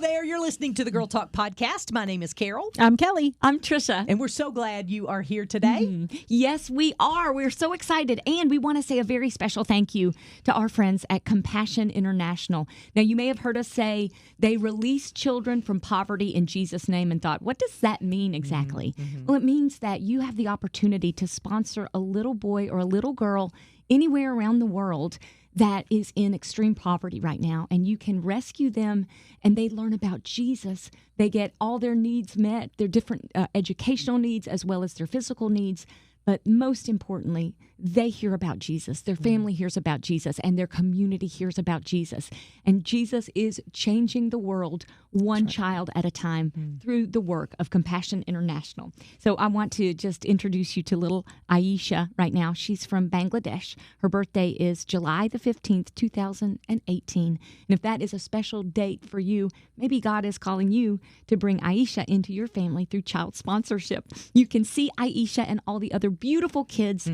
there. You're listening to the Girl Talk podcast. My name is Carol. I'm Kelly. I'm Tricia. And we're so glad you are here today. Yes, we are. We're so excited. And we want to say a very special thank you to our friends at Compassion International. Now, you may have heard us say they release children from poverty in Jesus' name and thought, what does that mean exactly? Well, it means that you have the opportunity to sponsor a little boy or a little girl anywhere around the world that is in extreme poverty right now, and you can rescue them, and they learn about Jesus. They get all their needs met, their different educational needs as well as their physical needs. But most importantly, they hear about Jesus. Their family hears about Jesus, and their community hears about Jesus. And Jesus is changing the world one child at a time through the work of Compassion International. So I want to just introduce you to little Aisha right now. She's from Bangladesh. Her birthday is July the 15th, 2018. And if that is a special date for you, maybe God is calling you to bring Aisha into your family through child sponsorship. You can see Aisha and all the other beautiful kids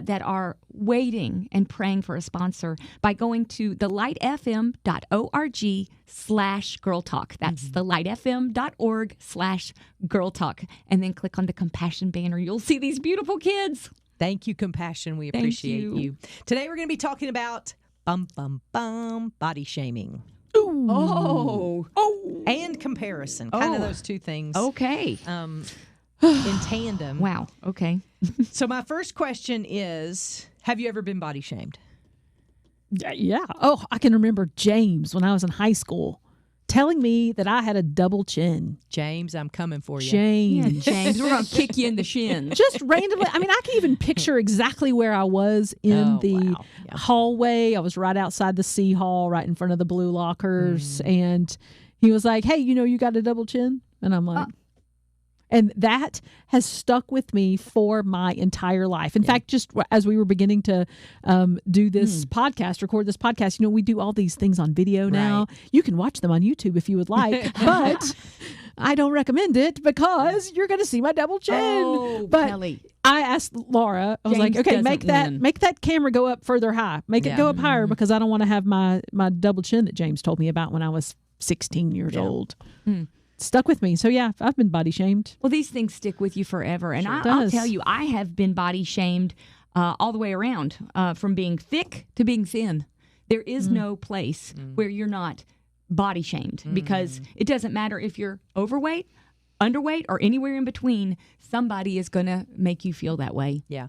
that are waiting and praying for a sponsor by going to thelightfm.org/Girl Talk. That's thelightfm.org/Girl Talk. And then click on the Compassion banner. You'll see these beautiful kids. Thank you, Compassion. We appreciate you. Today we're going to be talking about body shaming. Ooh. Oh. And comparison. Kind of those two things. Okay. In tandem. Wow. Okay. So my first question is, have you ever been body shamed? Yeah. Oh, I can remember James when I was in high school telling me that I had a double chin. James, I'm coming for you. James. Yeah, James, we're going to kick you in the shins. Just randomly. I mean, I can even picture exactly where I was in the hallway. I was right outside the C hall, right in front of the blue lockers. And he was like, hey, you got a double chin? And I'm like... And that has stuck with me for my entire life. In fact, just as we were beginning to do this podcast, record this podcast, we do all these things on video now. You can watch them on YouTube if you would like, but I don't recommend it because you're going to see my double chin. Oh, but Kelly. I asked Laura, I was James like, okay, doesn't make that camera go up further high. Make it go up higher because I don't want to have my double chin that James told me about when I was 16 years old. Stuck with me. So, yeah, I've been body shamed. Well, these things stick with you forever. And I'll does. tell you, I have been body shamed all the way around, from being thick to being thin. There is no place where you're not body shamed because it doesn't matter if you're overweight, underweight, or anywhere in between. Somebody is going to make you feel that way. Yeah.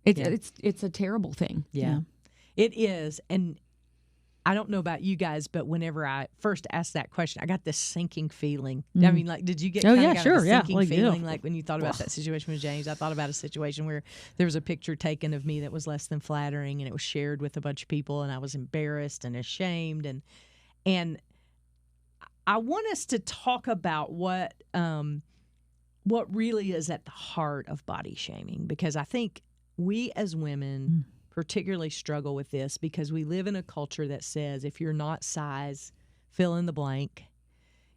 It's a terrible thing. Yeah. It is. And I don't know about you guys, but whenever I first asked that question, I got this sinking feeling. I mean, like, did you get a sinking feeling like when you thought about that situation with James? I thought about a situation where there was a picture taken of me that was less than flattering, and it was shared with a bunch of people, and I was embarrassed and ashamed. And I want us to talk about what really is at the heart of body shaming, because I think we as women particularly struggle with this because we live in a culture that says if you're not size, fill in the blank,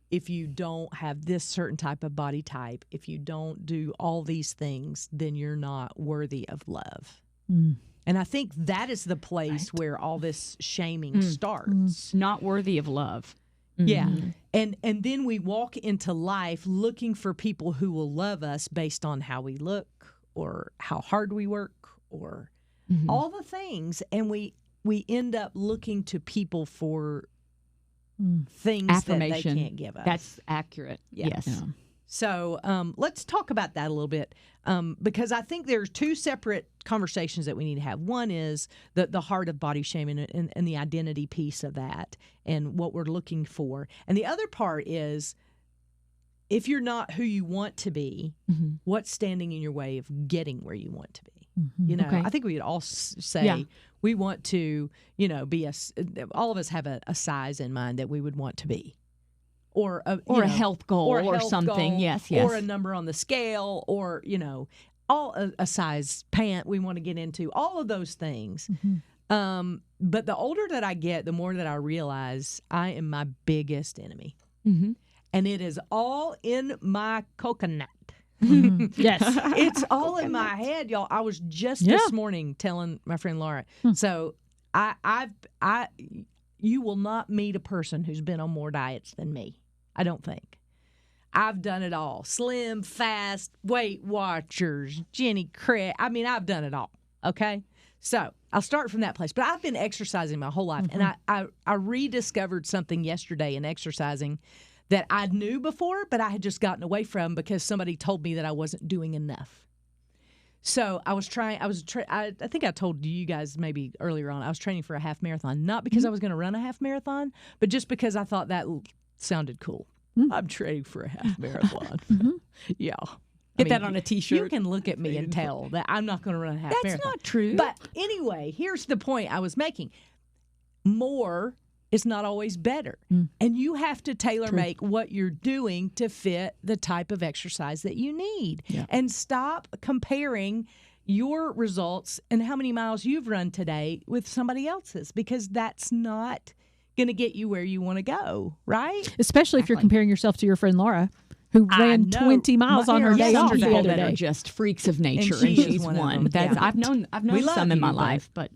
if you don't have this certain type of body type, if you don't do all these things, then you're not worthy of love. And I think that is the place where all this shaming starts. Not worthy of love. Yeah. And then we walk into life looking for people who will love us based on how we look or how hard we work or all the things, and we end up looking to people for things Affirmation. that they can't give us. That's accurate. Yes. Yeah. So let's talk about that a little bit, because I think there's two separate conversations that we need to have. One is the heart of body shaming and the identity piece of that and what we're looking for. And the other part is if you're not who you want to be, what's standing in your way of getting where you want to be? I think we would all say we want to, be all of us have a size in mind that we would want to be. Or a health goal or something. Goal, yes. Or a number on the scale or, all a size pant we want to get into, all of those things. But the older that I get, the more that I realize I am my biggest enemy. And it is all in my coconut. Yes. It's all in my head, y'all. I was just this morning telling my friend Laura. So you will not meet a person who's been on more diets than me. I don't think. I've done it all. Slim, fast, Weight Watchers, Jenny Craig. I mean, I've done it all. Okay? So I'll start from that place. But I've been exercising my whole life. And I rediscovered something yesterday in exercising that I knew before, but I had just gotten away from because somebody told me that I wasn't doing enough. So I think I told you guys maybe earlier on, I was training for a half marathon, not because I was going to run a half marathon, but just because I thought that sounded cool. I'm training for a half marathon. Yeah. Get that on a T-shirt. You can look at me and tell that I'm not going to run a half marathon. That's not true. But anyway, here's the point I was making. More is not always better. And you have to tailor-make what you're doing to fit the type of exercise that you need. Yeah. And stop comparing your results and how many miles you've run today with somebody else's, because that's not going to get you where you want to go, right? Especially if you're comparing yourself to your friend Laura, who ran 20 miles on her day off the other that day. Are just freaks of nature, and she's one. That's, yeah. I've known some in my life, but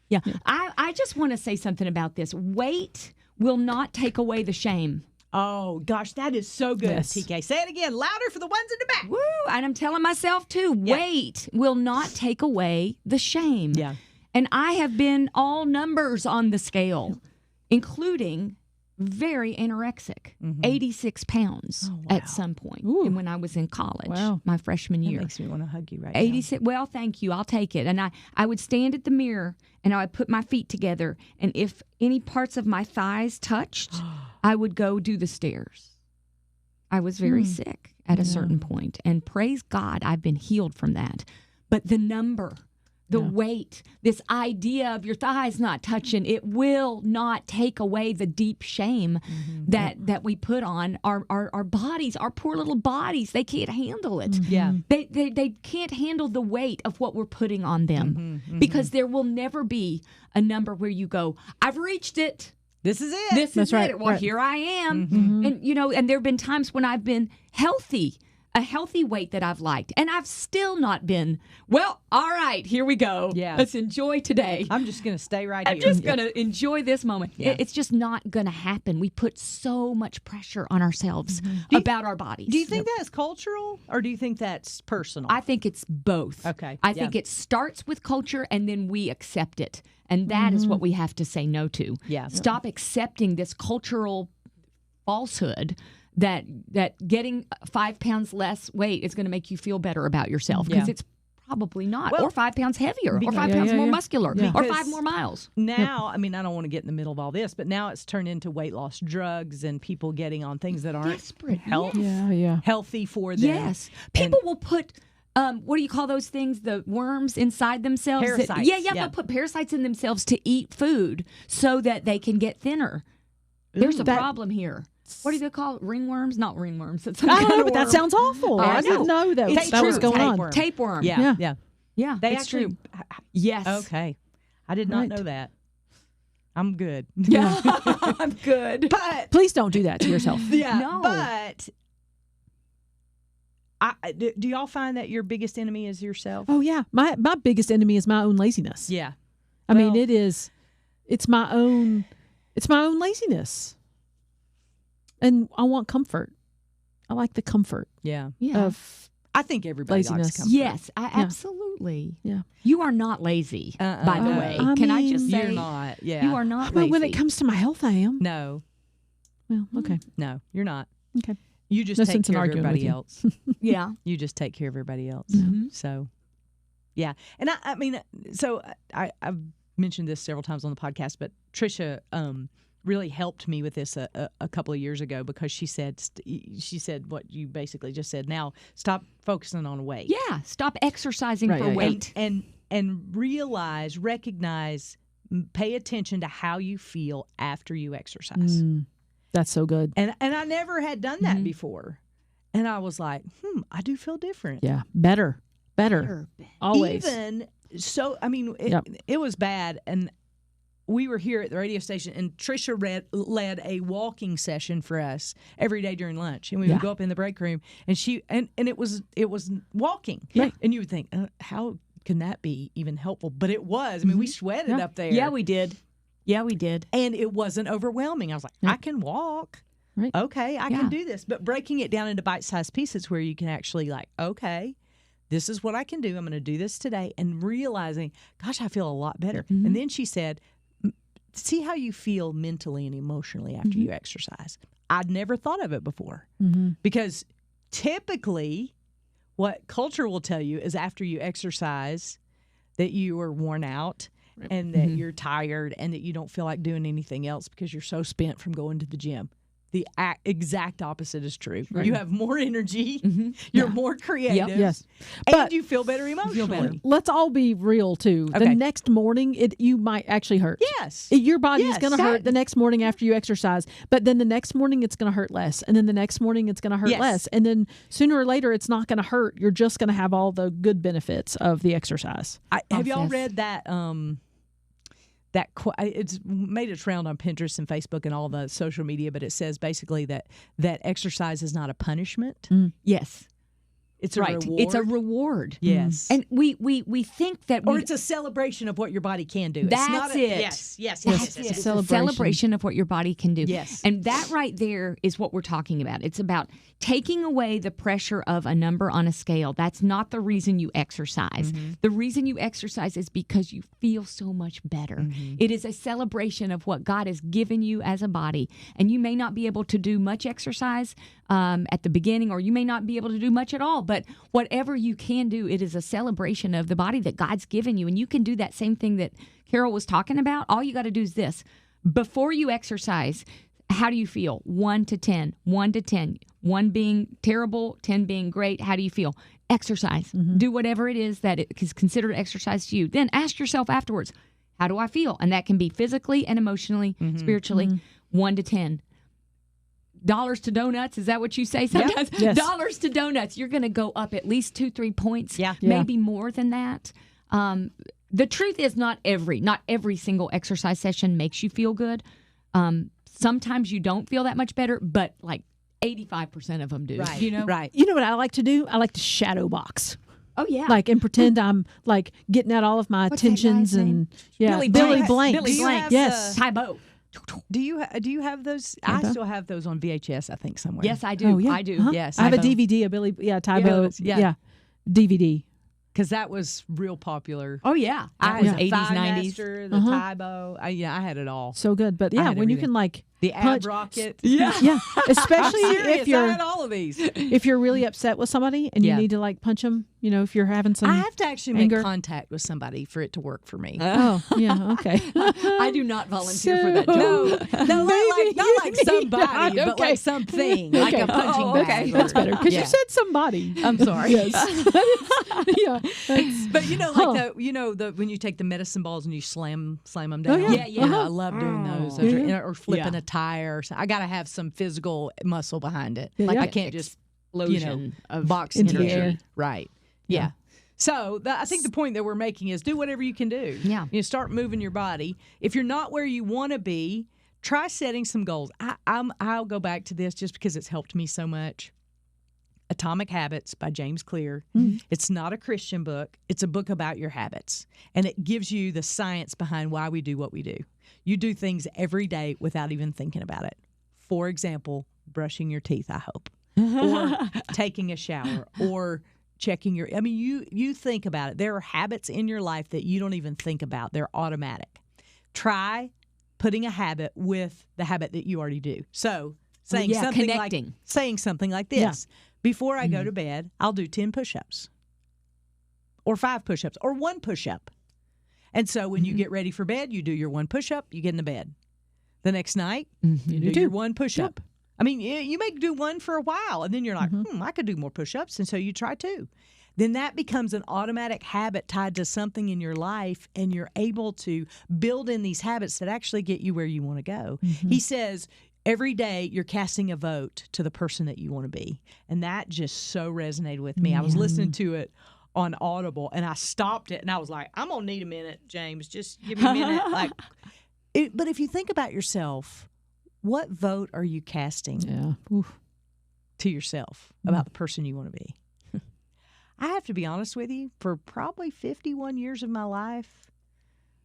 yeah. I just want to say something about this. Weight will not take away the shame. Oh, gosh, that is so good, TK. Say it again, louder for the ones in the back. Woo, and I'm telling myself, too, weight will not take away the shame. Yeah. And I have been all numbers on the scale, including very anorexic, 86 pounds at some point. And when I was in college, my freshman year. That makes me want to hug you right 86. Now. Well, thank you. I'll take it. And I would stand at the mirror and I would put my feet together. And if any parts of my thighs touched, I would go do the stairs. I was very sick at a certain point. And praise God, I've been healed from that. But the number... The weight, this idea of your thighs not touching, it will not take away the deep shame that we put on our bodies, our poor little bodies. They can't handle it. Yeah. They can't handle the weight of what we're putting on them because there will never be a number where you go, I've reached it. This is it. This is it. Well, here I am. And, and there have been times when I've been healthy. A healthy weight that I've liked. And I've still not been, well, all right, here we go. Yeah. Let's enjoy today. I'm just going to stay right here. I'm just going to enjoy this moment. Yeah. It's just not going to happen. We put so much pressure on ourselves about our bodies. Do you think that's cultural or do you think that's personal? I think it's both. Okay. I think it starts with culture and then we accept it. And that is what we have to say no to. Yeah. Stop accepting this cultural falsehood that getting 5 pounds less weight is going to make you feel better about yourself, because it's probably not. Well, or 5 pounds heavier, or 5 pounds more muscular, or 5 more miles. Now, I mean, I don't want to get in the middle of all this, but now it's turned into weight loss drugs and people getting on things that aren't healthy for them. Yes. People will put... what do you call those things? The worms inside themselves? Parasites. They'll put parasites in themselves to eat food so that they can get thinner. There's a problem here. What do they call it? Ringworms? Not ringworms. It's I don't know, but that sounds awful. I didn't know that was going on. Tapeworm. Yeah. That's true. Yes. Okay. I did not know that. I'm good. Yeah, I'm good. But please don't do that to yourself. No. But do y'all find that your biggest enemy is yourself? Oh yeah, my biggest enemy is my own laziness. Yeah. I mean, it's my own laziness. And I want comfort. I like the comfort. Yeah. Of I think everybody laziness. likes comfort. Yes, absolutely. Yeah. You are not lazy, by the way. Can I just say you're not? Yeah. You are not lazy. But when it comes to my health, I am. No. Well, okay. No, you're not. Okay. You just take care of everybody else. Yeah. You just take care of everybody else. Mm-hmm. So, yeah. And I mean, so I've mentioned this several times on the podcast, but Tricia really helped me with this a couple of years ago, because she said what you basically just said. Now, stop focusing on weight. Yeah. Stop exercising for weight. And recognize, pay attention to how you feel after you exercise. That's so good. And I never had done that before. And I was like, I do feel different. Yeah. Better. Always. Even so, I mean, it was bad. And we were here at the radio station, and Tricia led a walking session for us every day during lunch. And we would go up in the break room, and it was walking. Yeah. And you would think, how can that be even helpful? But it was. I mean, we sweated up there. Yeah, we did. Yeah, we did. And it wasn't overwhelming. I was like, I can walk. Right. Okay, I can do this. But breaking it down into bite-sized pieces where you can actually okay, this is what I can do. I'm going to do this today. And realizing, gosh, I feel a lot better. Mm-hmm. And then she said, see how you feel mentally and emotionally after you exercise. I'd never thought of it before because typically what culture will tell you is after you exercise that you are worn out and that you're tired and that you don't feel like doing anything else because you're so spent from going to the gym. The exact opposite is true. Right. You have more energy. You're more creative. Yep. Yes. And but you feel better emotionally. Let's all be real, too. Okay. The next morning, you might actually hurt. Yes. Your body is going to hurt the next morning after you exercise. But then the next morning, it's going to hurt less. And then the next morning, it's going to hurt less. And then sooner or later, it's not going to hurt. You're just going to have all the good benefits of the exercise. Have y'all read that... it's made its round on Pinterest and Facebook and all the social media, but it says basically that exercise is not a punishment. Yes. It's a reward. It's a reward. Yes. And we think that... Or it's a celebration of what your body can do. That's it. Yes. It's a celebration of what your body can do. Yes. And that right there is what we're talking about. It's about taking away the pressure of a number on a scale. That's not the reason you exercise. The reason you exercise is because you feel so much better. It is a celebration of what God has given you as a body. And you may not be able to do much exercise at the beginning, or you may not be able to do much at all. But whatever you can do, it is a celebration of the body that God's given you. And you can do that same thing that Carol was talking about. All you got to do is this. Before you exercise, how do you feel? 1 to 10. 1 to 10. 1 being terrible, 10 being great. How do you feel? Exercise. Do whatever it is that is considered exercise to you. Then ask yourself afterwards, how do I feel? And that can be physically and emotionally, spiritually. 1 to 10. Dollars to donuts, is that what you say sometimes? Yep. Yes. Dollars to donuts. You're going to go up at least 2-3 points, yeah. maybe more than that. The truth is not every single exercise session makes you feel good. Sometimes you don't feel that much better, but like 85% of them do. Right. You know? Right. You know what I like to do? I like to shadow box. Oh, yeah. And pretend I'm getting out all of my tensions and Billy Blanks. Billy Blanks. Yes. Tybo. Do you have those? I still have those on VHS, I think, somewhere. Yes, I do. Oh, yeah. I do. Yes. I have a DVD, Tybo. DVD. Because that was real popular. Oh, yeah. I was had the 80s, 90s. Master, the Tybo. I had it all. So good. But when everything. you can the ab rocket. Yeah. Especially if I had all of these. If you're really upset with somebody and you need to punch them, if you're having some I have to actually anger. make contact with somebody for it to work for me. Oh, yeah, okay. I do not volunteer for that job. No, not like somebody, but like something, like a punching bag. Okay, that's better because you said somebody. I'm sorry. Yes. Yeah. But when you take the medicine balls and you slam them down. Oh, yeah. Yeah. I love doing those. Or flipping a tire. Or something. I got to have some physical muscle behind it. Yeah. I can't just of box into energy. the air. Right. Yeah. So I think the point that we're making is do whatever you can do. Yeah. Start moving your body. If you're not where you want to be, try setting some goals. I'll go back to this just because it's helped me so much. Atomic Habits by James Clear. It's not a Christian book. It's a book about your habits. And it gives you the science behind why we do what we do. You do things every day without even thinking about it. For example, brushing your teeth, I hope. Or taking a shower. Or checking you think about it. There are habits in your life that you don't even think about. They're automatic. Try putting a habit with the habit that you already do. So saying something like this. Yeah. Before I go to bed, I'll do 10 push-ups. Or 5 push-ups. Or 1 push-up. And so when you get ready for bed, you do your 1 push-up, you get in the bed. The next night, you do your 1 push-up. Yep. You may do 1 for a while, and then you're like, I could do more push-ups, and so you try 2. Then that becomes an automatic habit tied to something in your life, and you're able to build in these habits that actually get you where you want to go. He says, every day you're casting a vote to the person that you want to be. And that just so resonated with me. I was listening to it on Audible, and I stopped it, and I was like, I'm going to need a minute, James. Just give me a minute. But if you think about yourself, what vote are you casting to yourself about the person you want to be? I have to be honest with you, for probably 51 years of my life,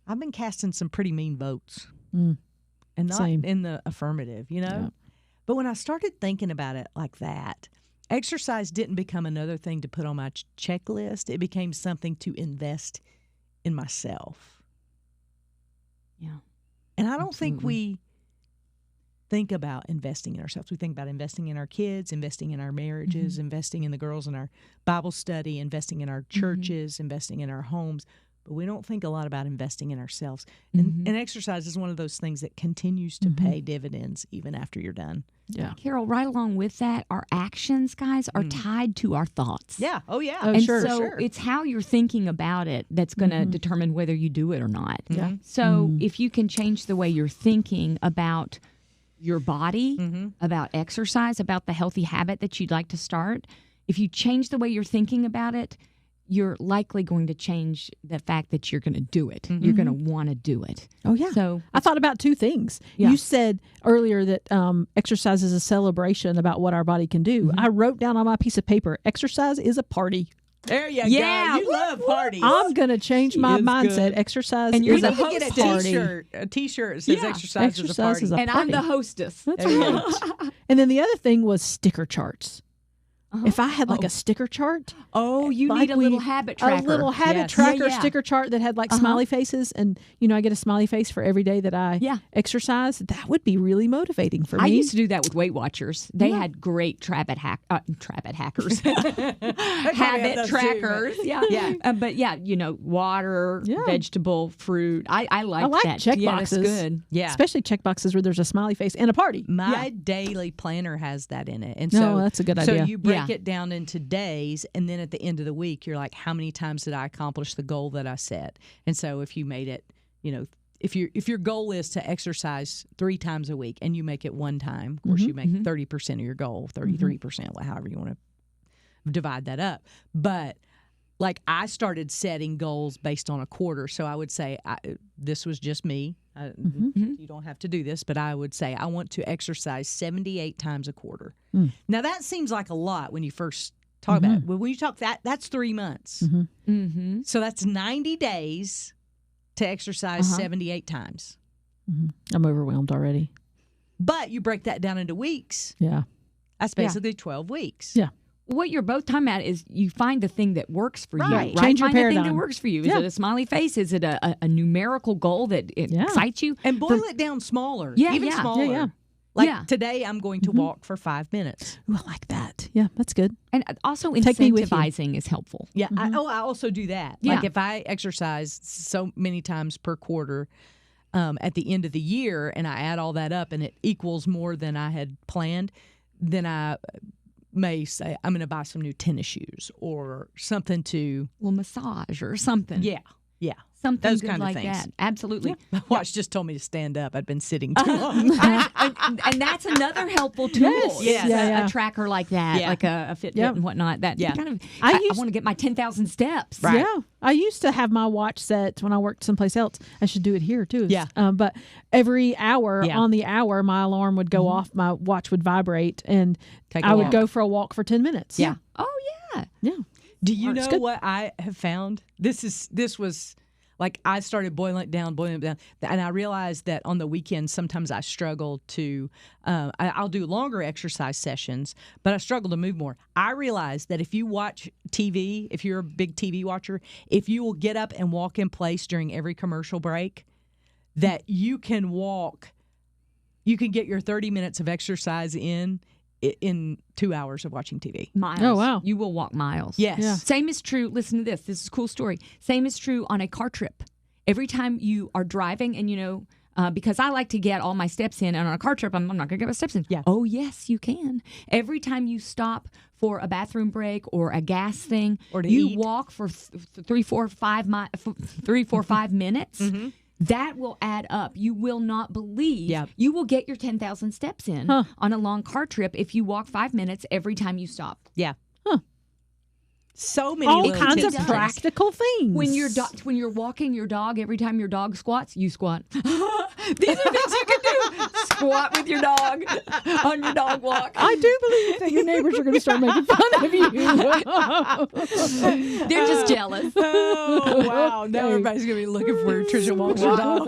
I've been casting some pretty mean votes. And not in the affirmative, But when I started thinking about it like that, exercise didn't become another thing to put on my checklist. It became something to invest in myself. Yeah. And I don't think we think about investing in ourselves. We think about investing in our kids, investing in our marriages, investing in the girls in our Bible study, investing in our churches, investing in our homes. But we don't think a lot about investing in ourselves. And exercise is one of those things that continues to pay dividends even after you're done. Yeah. Carol, right along with that, our actions, guys, are tied to our thoughts. Yeah. Oh, yeah. Oh, And sure, so it's how you're thinking about it that's going to determine whether you do it or not. Yeah. So if you can change the way you're thinking about your body, about exercise, about the healthy habit that you'd like to start, if you change the way you're thinking about it, you're likely going to change the fact that you're going to do it. You're going to want to do it. Oh, yeah. So I thought about two things. Yeah. You said earlier that exercise is a celebration about what our body can do. I wrote down on my piece of paper, exercise is a party. There you Yeah. go. You love parties. I'm going to change my is mindset. good. Exercise And is you're a the You need to host get party. a T-shirt that says Yeah. exercise is a Exercise party. is a and party. I'm the hostess. That's There you right. go. And then the other thing was sticker charts. If I had like a sticker chart, Oh, you like need a little habit a tracker. little habit Yes. tracker Yeah, yeah. sticker chart that had like smiley faces, and I get a smiley face for every day that I exercise. That would be really motivating for me. I used to do that with Weight Watchers. They had great hackers, habit those too, trackers. but- Yeah, Yeah. But yeah, water, vegetable, fruit. I like like that. check Yeah, that's boxes. good. Yeah. especially check boxes where there's a smiley face and a party. My daily planner has that in it. And No, so that's a good So idea. you break Yeah. it down into days, and then at the end of the week, you're like, how many times did I accomplish the goal that I set? And so if you made it, if your goal is to exercise 3 times a week and you make it one time, of course you make 30% of your goal, 33%, however you want to divide that up. But like I started setting goals based on a quarter. So I would say this was just me. You don't have to do this, but I would say I want to exercise 78 times a quarter. Now that seems like a lot when you first talk about it. Well, when you talk that's 3 months. So that's 90 days to exercise 78 times. I'm overwhelmed already. But you break that down into weeks. Yeah. That's basically 12 weeks. Yeah. What you're both talking about is you find the thing that works for you. Right. Change your Find the thing that paradigm. works for you. Is Yeah. it a smiley face? Is it a numerical goal that excites you? And boil it down smaller. Yeah, even yeah. smaller. Yeah. Like today I'm going to walk for 5 minutes. Ooh, I like that. Yeah, that's good. And also Take me with you. incentivizing is helpful. Yeah. I also do that. Yeah. Like if I exercise so many times per quarter at the end of the year and I add all that up and it equals more than I had planned, then I may say I'm going to buy some new tennis shoes or something to. Well, massage or something. Yeah. Something Those good kind of like things. that. Absolutely. My watch just told me to stand up. I'd been sitting too long. and that's another helpful tool. Yes. is Yeah. a tracker like that, Yeah. like a Fitbit Yeah. and whatnot. That Yeah. kind of. I I used- want to get my 10,000 steps. Right. Yeah. I used to have my watch set when I worked someplace else. I should do it here too. Yeah. But every hour Yeah. on the hour, my alarm would go off, my watch would vibrate, and Take a I would walk. go for a walk for 10 minutes. Yeah. Oh yeah. Yeah. Do you It's know good. what I have found? This was like I started boiling it down, and I realized that on the weekends sometimes I struggle to. I'll do longer exercise sessions, but I struggle to move more. I realized that if you watch TV, if you're a big TV watcher, if you will get up and walk in place during every commercial break, that you can walk. You can get your 30 minutes of exercise in 2 hours of watching TV. Miles. Oh, wow. You will walk miles. Yes. Yeah. Same is true. Listen to this. This is a cool story. Same is true on a car trip. Every time you are driving, and because I like to get all my steps in, and on a car trip, I'm not going to get my steps in. Yeah. Oh, yes, you can. Every time you stop for a bathroom break or a gas thing, Or to you eat. walk for 3, 4, 5 minutes. That will add up. You will not believe. Yeah. You will get your 10,000 steps in on a long car trip if you walk 5 minutes every time you stop. Yeah. So many all little kinds tips of and practical things. When you're walking your dog, every time your dog squats, you squat. These are things you can do. Squat with your dog on your dog walk. I do believe that your neighbors are going to start making fun of you. They're just jealous. Oh, wow. Now Okay. everybody's going to be looking for where Tricia walks her dog.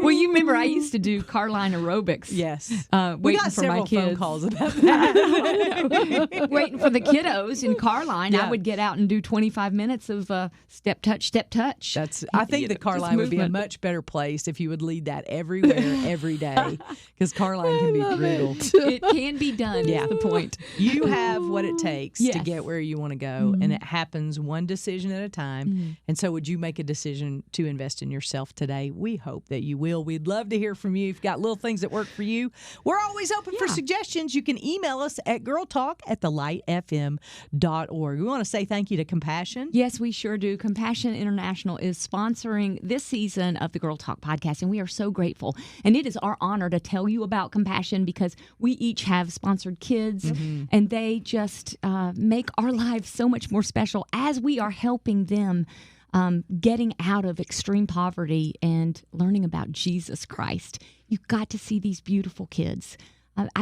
Well, you remember I used to do Carline aerobics. Yes. Waiting We got for several my kids. phone calls about that. Waiting for the kiddos in Carline, Yeah. I would get out and do 25 minutes of step touch, step touch. I think Yeah, the car just line would be a movement. much better place if you would lead that everywhere, every day, because car line can be brutal. It can be done. Yeah. Is the point. You have what it takes to Yes. get where you want to go, and it happens one decision at a time. And so, would you make a decision to invest in yourself today? We hope that you will. We'd love to hear from you. If you've got little things that work for you, we're always open for Yeah. suggestions. You can email us at girltalk@thelightfm.org. We want to say thank you to Compassion. Yes, we sure do. Compassion International is sponsoring this season of the Girl Talk podcast, and we are so grateful. And it is our honor to tell you about Compassion because we each have sponsored kids, and they just make our lives so much more special as we are helping them getting out of extreme poverty and learning about Jesus Christ. You've got to see these beautiful kids.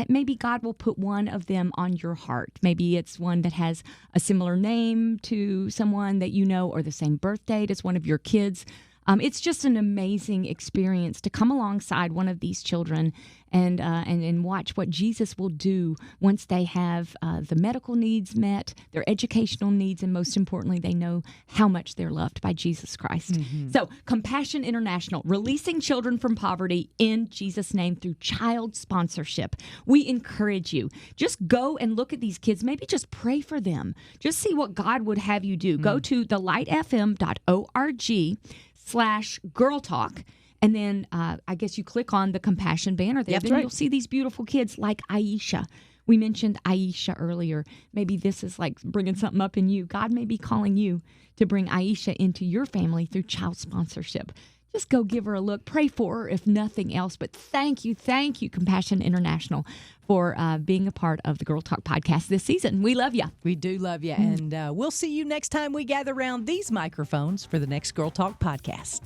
Maybe God will put one of them on your heart. Maybe it's one that has a similar name to someone that you know or the same birth date as one of your kids. It's just an amazing experience to come alongside one of these children and watch what Jesus will do once they have the medical needs met, their educational needs, and most importantly, they know how much they're loved by Jesus Christ. So, Compassion International, releasing children from poverty in Jesus' name through child sponsorship. We encourage you. Just go and look at these kids. Maybe just pray for them. Just see what God would have you do. Go to thelightfm.org/Girl Talk. And then I guess you click on the Compassion banner there. That's Then right. you'll see these beautiful kids like Aisha. We mentioned Aisha earlier. Maybe this is like bringing something up in you. God may be calling you to bring Aisha into your family through child sponsorship. Just go give her a look. Pray for her, if nothing else. But thank you, Compassion International, for being a part of the Girl Talk podcast this season. We love you. We do love you, and we'll see you next time we gather around these microphones for the next Girl Talk podcast.